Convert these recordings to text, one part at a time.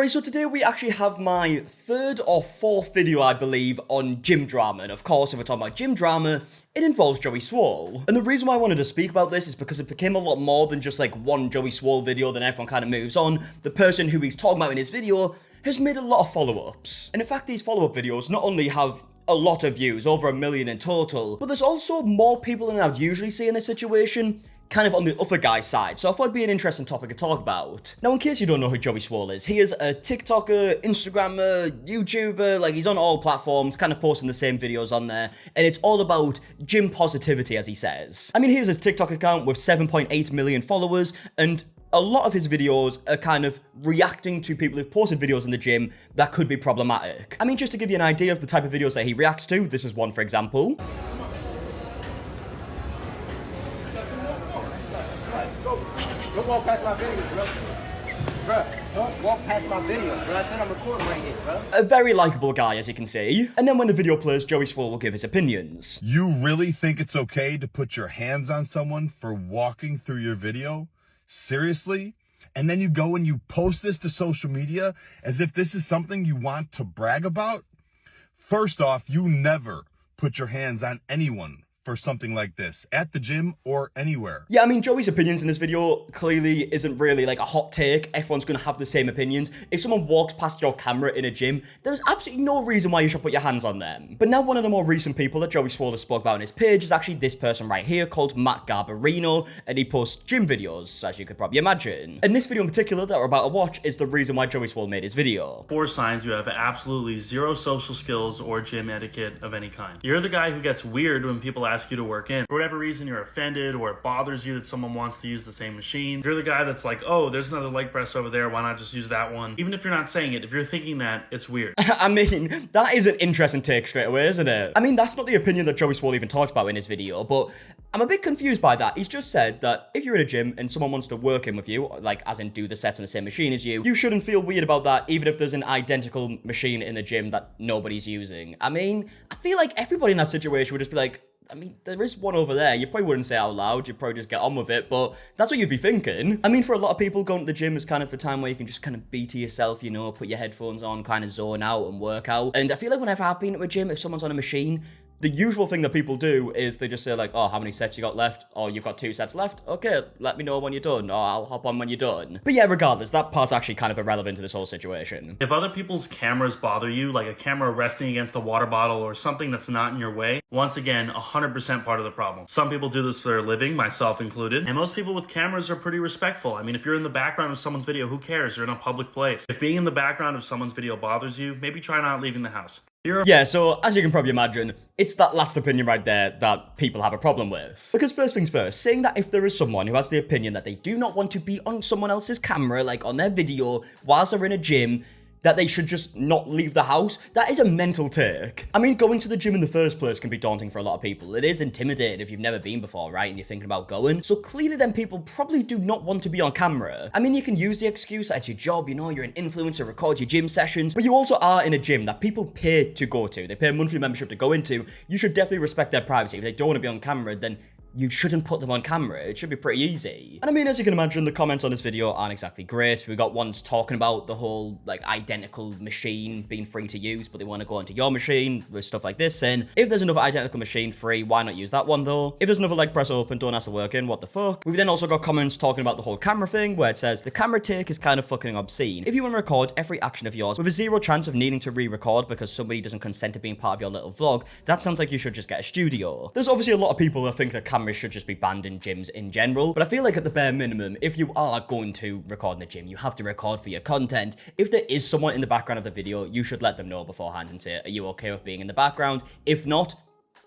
Right, so today we actually have my third or fourth video, I believe, on gym drama. And of course, if we're talking about gym drama, it involves Joey Swoll. And the reason why I wanted to speak about this is because it became a lot more than just like one Joey Swoll video, then everyone kind of moves on. The person who he's talking about in his video has made a lot of follow-ups. And in fact, these follow-up videos not only have a lot of views, over 1 million in total, but there's also more people than I'd usually see in this situation, kind of on the other guy's side, so I thought it'd be an interesting topic to talk about. Now, in case you don't know who Joey Swoll is, he is a TikToker, Instagrammer, YouTuber, like he's on all platforms, kind of posting the same videos on there, and it's all about gym positivity, as he says. I mean, here's his TikTok account with 7.8 million followers, and a lot of his videos are kind of reacting to people who've posted videos in the gym that could be problematic. I mean, just to give you an idea of the type of videos that he reacts to, this is one, for example. Don't walk past my video, bro. Bruh, don't walk past my video, bro. I said I'm recording right here, bro. A very likable guy, as you can see. And then when the video plays, Joey Swoll will give his opinions. You really think it's okay to put your hands on someone for walking through your video? Seriously? And then you go and you post this to social media as if this is something you want to brag about? First off, you never put your hands on anyone for something like this at the gym or anywhere. Yeah, I mean, Joey's opinions in this video clearly isn't really like a hot take. Everyone's gonna have the same opinions. If someone walks past your camera in a gym, there's absolutely no reason why you should put your hands on them. But now one of the more recent people that Joey Swoll has spoke about on his page is actually this person right here called Matt Garbarino, and he posts gym videos, as you could probably imagine. And this video in particular that we're about to watch is the reason why Joey Swoll made his video. 4 signs you have absolutely zero social skills or gym etiquette of any kind. You're the guy who gets weird when people ask you to work in. For whatever reason, you're offended or it bothers you that someone wants to use the same machine. You're the guy that's like, oh, there's another leg press over there, why not just use that one? Even if you're not saying it, if you're thinking that, it's weird. I mean, that is an interesting take straight away, isn't it? I mean, that's not the opinion that Joey Swoll even talked about in his video, but I'm a bit confused by that. He's just said that if you're in a gym and someone wants to work in with you, like as in do the sets on the same machine as you shouldn't feel weird about that, even if there's an identical machine in the gym that nobody's using. I mean, I feel like everybody in that situation would just be like, I mean, there is one over there. You probably wouldn't say it out loud. You'd probably just get on with it, but that's what you'd be thinking. I mean, for a lot of people, going to the gym is kind of the time where you can just kind of be to yourself, you know, put your headphones on, kind of zone out and work out. And I feel like whenever I've been to a gym, if someone's on a machine, the usual thing that people do is they just say like, oh, how many sets you got left? Oh, you've got 2 sets left? Okay, let me know when you're done, or I'll hop on when you're done. But yeah, regardless, that part's actually kind of irrelevant to this whole situation. If other people's cameras bother you, like a camera resting against a water bottle or something that's not in your way, once again, 100% part of the problem. Some people do this for their living, myself included, and most people with cameras are pretty respectful. I mean, if you're in the background of someone's video, who cares? You're in a public place. If being in the background of someone's video bothers you, maybe try not leaving the house. Yeah, so as you can probably imagine, it's that last opinion right there that people have a problem with. Because first things first, saying that if there is someone who has the opinion that they do not want to be on someone else's camera, like on their video, whilst they're in a gym, that they should just not leave the house, that is a mental take. I mean, going to the gym in the first place can be daunting for a lot of people. It is intimidating if you've never been before, right? And you're thinking about going. So clearly then people probably do not want to be on camera. I mean, you can use the excuse that it's your job, you know, you're an influencer, record your gym sessions, but you also are in a gym that people pay to go to. They pay a monthly membership to go into. You should definitely respect their privacy. If they don't want to be on camera, then you shouldn't put them on camera. It should be pretty easy. And I mean, as you can imagine, the comments on this video aren't exactly great. We got ones talking about the whole, like, identical machine being free to use, but they want to go into your machine with stuff like this, saying, if there's another identical machine free, why not use that one, though? If there's another leg press open, don't ask to work in, what the fuck? We've then also got comments talking about the whole camera thing, where it says, the camera take is kind of fucking obscene. If you want to record every action of yours with a 0 chance of needing to re-record because somebody doesn't consent to being part of your little vlog, that sounds like you should just get a studio. There's obviously a lot of people that think that cameras should just be banned in gyms in general, but I feel like at the bare minimum, if you are going to record in the gym, you have to record for your content. If there is someone in the background of the video, you should let them know beforehand and say, are you okay with being in the background? If not,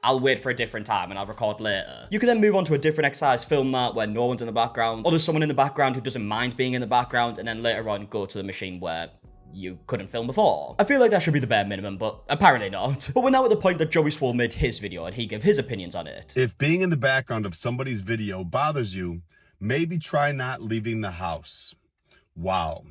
I'll wait for a different time and I'll record later. You can then move on to a different exercise, film that where no one's in the background, or there's someone in the background who doesn't mind being in the background, and then later on go to the machine where you couldn't film before. I feel like that should be the bare minimum, but apparently not. But we're now at the point that Joey Swoll made his video and he gave his opinions on it. If being in the background of somebody's video bothers you, maybe try not leaving the house. Wow.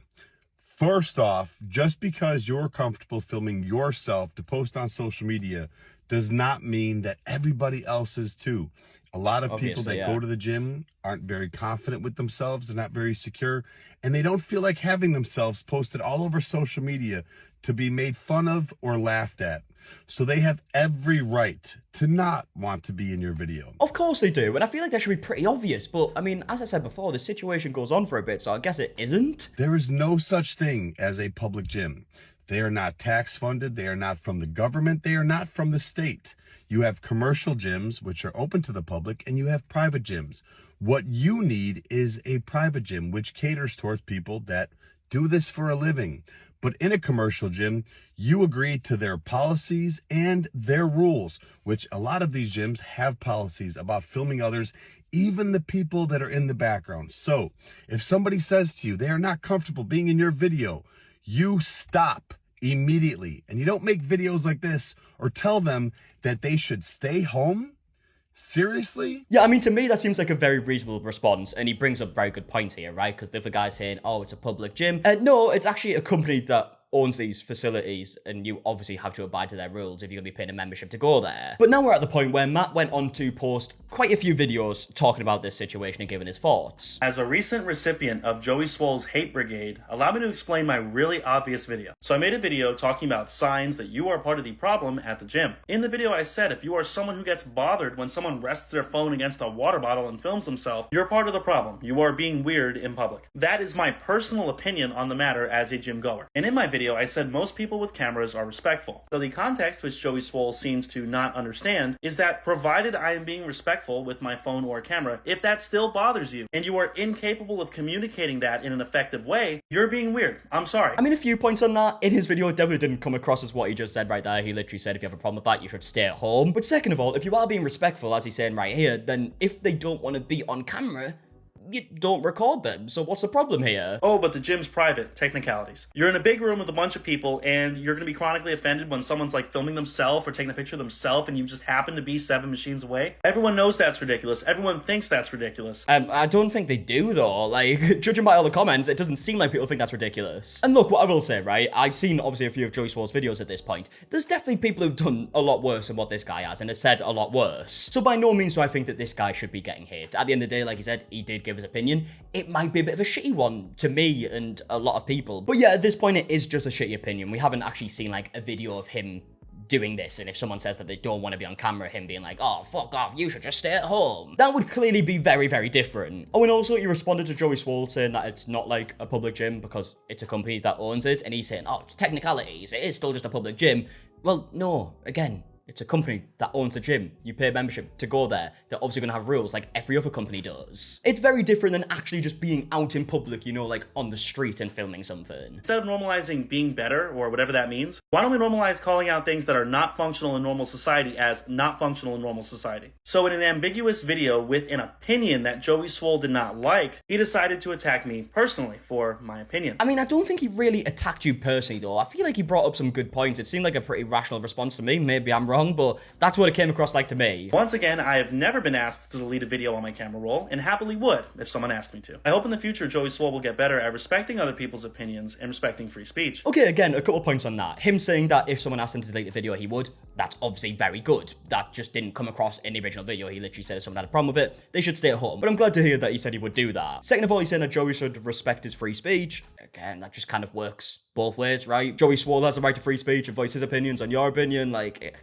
First off, just because you're comfortable filming yourself to post on social media does not mean that everybody else is too. A lot of people Obviously, that yeah. go to the gym aren't very confident with themselves, they're not very secure, and they don't feel like having themselves posted all over social media to be made fun of or laughed at. So they have every right to not want to be in your video. Of course they do, and I feel like that should be pretty obvious, but I mean, as I said before, the situation goes on for a bit, so I guess it isn't. There is no such thing as a public gym. They are not tax funded, they are not from the government, they are not from the state. You have commercial gyms, which are open to the public, and you have private gyms. What you need is a private gym, which caters towards people that do this for a living. But in a commercial gym, you agree to their policies and their rules, which a lot of these gyms have policies about filming others, even the people that are in the background. So if somebody says to you they are not comfortable being in your video, you stop immediately. And you don't make videos like this or tell them that they should stay home. Seriously? Yeah, I mean, to me, that seems like a very reasonable response, and he brings up very good points here, right? Because the other guy's saying, oh, it's a public gym. No, it's actually a company that owns these facilities, and you obviously have to abide to their rules if you're going to be paying a membership to go there. But now we're at the point where Matt went on to post quite a few videos talking about this situation and giving his thoughts. As a recent recipient of Joey Swoll's hate brigade, allow me to explain my really obvious video. So I made a video talking about signs that you are part of the problem at the gym. In the video I said if you are someone who gets bothered when someone rests their phone against a water bottle and films themselves, you're part of the problem. You are being weird in public. That is my personal opinion on the matter as a gym goer. And in my video I said most people with cameras are respectful. So the context which Joey Swoll seems to not understand is that provided I am being respectful with my phone or camera, if that still bothers you and you are incapable of communicating that in an effective way, you're being weird. I'm sorry. I mean, a few points on that. In his video, it definitely didn't come across as what he just said right there. He literally said if you have a problem with that, you should stay at home. But second of all, if you are being respectful, as he's saying right here, then if they don't want to be on camera, you don't record them, so what's the problem here? Oh, but the gym's private. Technicalities. You're in a big room with a bunch of people, and you're going to be chronically offended when someone's like filming themselves or taking a picture of themselves, and you just happen to be 7 machines away. Everyone knows that's ridiculous. Everyone thinks that's ridiculous. I don't think they do, though. Like, judging by all the comments, it doesn't seem like people think that's ridiculous. And look, what I will say, right? I've seen, obviously, a few of Joey Swoll's videos at this point. There's definitely people who've done a lot worse than what this guy has, and has said a lot worse. So by no means do I think that this guy should be getting hate. At the end of the day, like he said, he did give his opinion. It might be a bit of a shitty one to me and a lot of people. But yeah, at this point, it is just a shitty opinion. We haven't actually seen, like, a video of him doing this, and if someone says that they don't want to be on camera, him being like, oh, fuck off, you should just stay at home. That would clearly be very, very different. Oh, and also, he responded to Joey Swoll saying that it's not like a public gym because it's a company that owns it, and he's saying, oh, technicalities, it is still just a public gym. Well, no, again, it's a company that owns the gym. You pay a membership to go there. They're obviously going to have rules like every other company does. It's very different than actually just being out in public, you know, like on the street and filming something. Instead of normalizing being better, or whatever that means, why don't we normalize calling out things that are not functional in normal society as not functional in normal society? So in an ambiguous video with an opinion that Joey Swoll did not like, he decided to attack me personally for my opinion. I mean, I don't think he really attacked you personally, though. I feel like he brought up some good points. It seemed like a pretty rational response to me. Maybe I'm wrong, but that's what it came across like to me. Once again, I have never been asked to delete a video on my camera roll, and happily would if someone asked me to. I hope in the future Joey Swoll will get better at respecting other people's opinions and respecting free speech. Okay, again, a couple of points on that. Him saying that if someone asked him to delete the video, he would. That's obviously very good. That just didn't come across in the original video. He literally said if someone had a problem with it, they should stay at home. But I'm glad to hear that he said he would do that. Second of all, he's saying that Joey should respect his free speech. Again, that just kind of works both ways, right? Joey Swoll has the right to free speech and voice his opinions on your opinion. Like,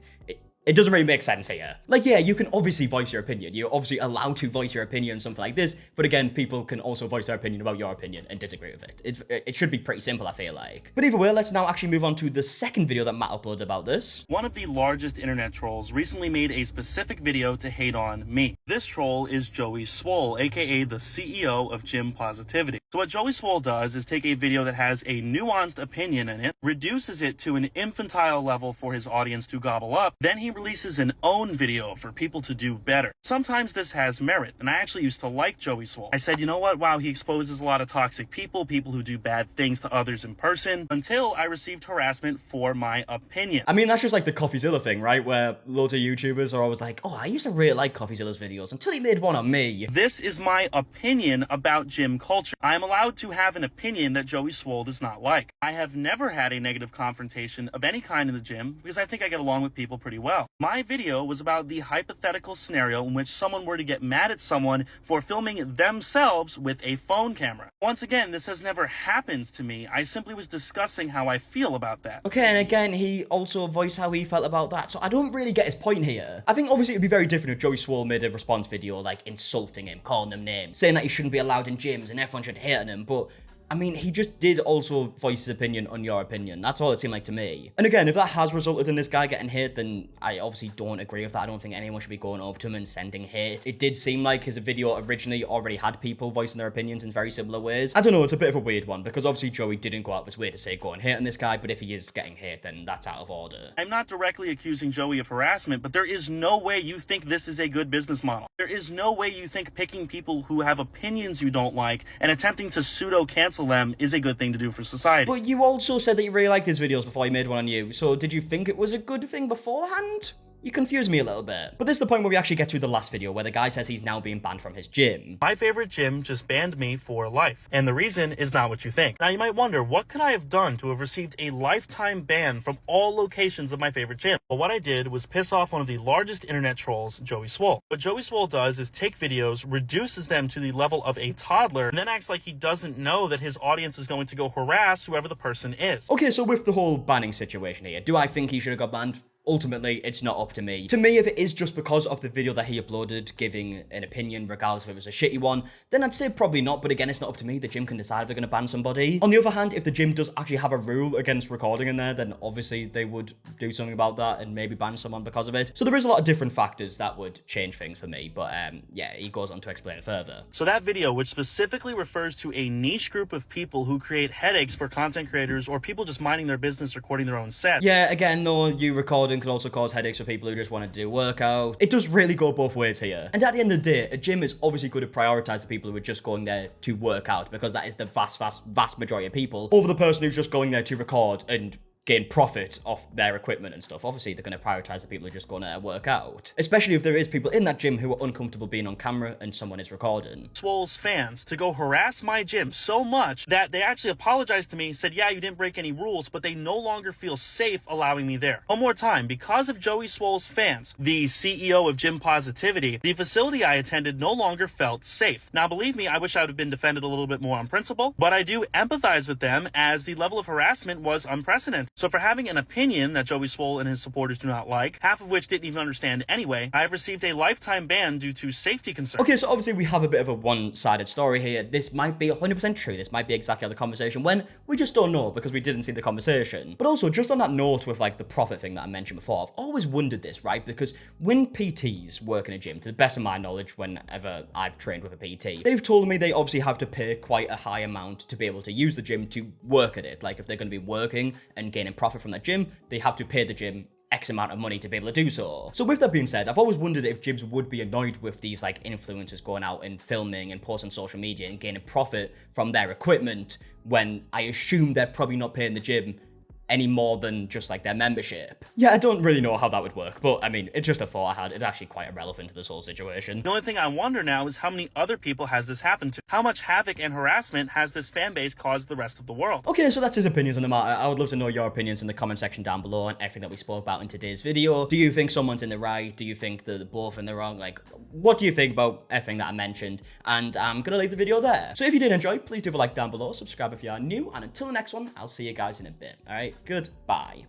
it doesn't really make sense here. Like, yeah, you can obviously voice your opinion. You're obviously allowed to voice your opinion on something like this. But again, people can also voice their opinion about your opinion and disagree with it. It should be pretty simple, I feel like. But either way, let's now actually move on to the second video that Matt uploaded about this. One of the largest internet trolls recently made a specific video to hate on me. This troll is Joey Swoll, aka the CEO of Gym Positivity. So what Joey Swoll does is take a video that has a nuanced opinion in it, reduces it to an infantile level for his audience to gobble up, then he releases an own video for people to do better. Sometimes this has merit, and I actually used to like Joey Swoll. I said, you know what, wow, he exposes a lot of toxic people who do bad things to others in person, until I received harassment for my opinion. I mean, that's just like the CoffeeZilla thing, right? Where loads of YouTubers are always like, oh, I used to really like CoffeeZilla's videos until he made one on me. This is my opinion about gym culture. I'm I'm allowed to have an opinion that Joey Swoll does not like. I have never had a negative confrontation of any kind in the gym because I think I get along with people pretty well. My video was about the hypothetical scenario in which someone were to get mad at someone for filming themselves with a phone camera. Once again, this has never happened to me. I simply was discussing how I feel about that. Okay, and again, he also voiced how he felt about that, so I don't really get his point here. I think obviously it'd be very different if Joey Swoll made a response video, like, insulting him, calling him names, saying that he shouldn't be allowed in gyms and everyone should hate on him, but I mean, he just did also voice his opinion on your opinion. That's all it seemed like to me. And again, if that has resulted in this guy getting hate, then I obviously don't agree with that. I don't think anyone should be going over to him and sending hate. It did seem like his video originally already had people voicing their opinions in very similar ways. I don't know, it's a bit of a weird one, because obviously Joey didn't go out of his way to say go and hate on this guy, but if he is getting hate, then that's out of order. I'm not directly accusing Joey of harassment, but there is no way you think this is a good business model. There is no way you think picking people who have opinions you don't like and attempting to pseudo-cancel them is a good thing to do for society. But you also said that you really liked his videos before you made one on you, so did you think it was a good thing beforehand? You confused me a little bit. But this is the point where we actually get to the last video where the guy says he's now being banned from his gym. My favorite gym just banned me for life, and the reason is not what you think. Now you might wonder, what could I have done to have received a lifetime ban from all locations of my favorite gym? Well, what I did was piss off one of the largest internet trolls, Joey Swoll. What Joey Swoll does is take videos, reduces them to the level of a toddler, and then acts like he doesn't know that his audience is going to go harass whoever the person is. Okay, so with the whole banning situation here, do I think he should have got banned? Ultimately, it's not up to me. To me, if it is just because of the video that he uploaded giving an opinion, regardless if it was a shitty one, then I'd say probably not, but again, it's not up to me. The gym can decide if they're going to ban somebody. On the other hand, if the gym does actually have a rule against recording in there, then obviously they would do something about that and maybe ban someone because of it. So there is a lot of different factors that would change things for me, but yeah, he goes on to explain it further. So that video, which specifically refers to a niche group of people who create headaches for content creators or people just minding their business recording their own sets. Yeah, again, though, you recording can also cause headaches for people who just want to do workout. It does really go both ways here. And at the end of the day, a gym is obviously going to prioritize the people who are just going there to work out, because that is the vast majority of people, over the person who's just going there to record and gain profit off their equipment and stuff. Obviously, they're going to prioritize the people who are just going to work out. Especially if there is people in that gym who are uncomfortable being on camera and someone is recording. Swoll's fans to go harass my gym so much that they actually apologized to me, said, yeah, you didn't break any rules, but they no longer feel safe allowing me there. One more time, because of Joey Swoll's fans, the CEO of Gym Positivity, the facility I attended no longer felt safe. Now, believe me, I wish I would have been defended a little bit more on principle, but I do empathize with them as the level of harassment was unprecedented. So for having an opinion that Joey Swoll and his supporters do not like, half of which didn't even understand anyway, I have received a lifetime ban due to safety concerns. Okay, so obviously we have a bit of a one-sided story here. This might be 100% true. This might be exactly how the conversation went. We just don't know because we didn't see the conversation. But also, just on that note with like the profit thing that I mentioned before, I've always wondered this, right? Because when PTs work in a gym, to the best of my knowledge, whenever I've trained with a PT, they've told me they obviously have to pay quite a high amount to be able to use the gym to work at it. Like if they're going to be working and gaining profit from that gym, they have to pay the gym X amount of money to be able to do so. So with that being said, I've always wondered if gyms would be annoyed with these like influencers going out and filming and posting on social media and gaining profit from their equipment, when I assume they're probably not paying the gym any more than just like their membership. Yeah, I don't really know how that would work, but I mean, it's just a thought I had. It's actually quite irrelevant to this whole situation. The only thing I wonder now is how many other people has this happened to? How much havoc and harassment has this fan base caused the rest of the world? Okay, so that's his opinions on the matter. I would love to know your opinions in the comment section down below on everything that we spoke about in today's video. Do you think someone's in the right? Do you think they're both in the wrong? Like, what do you think about everything that I mentioned? And I'm gonna leave the video there. So if you did enjoy, please do a like down below, subscribe if you are new, and until the next one, I'll see you guys in a bit. All right, goodbye.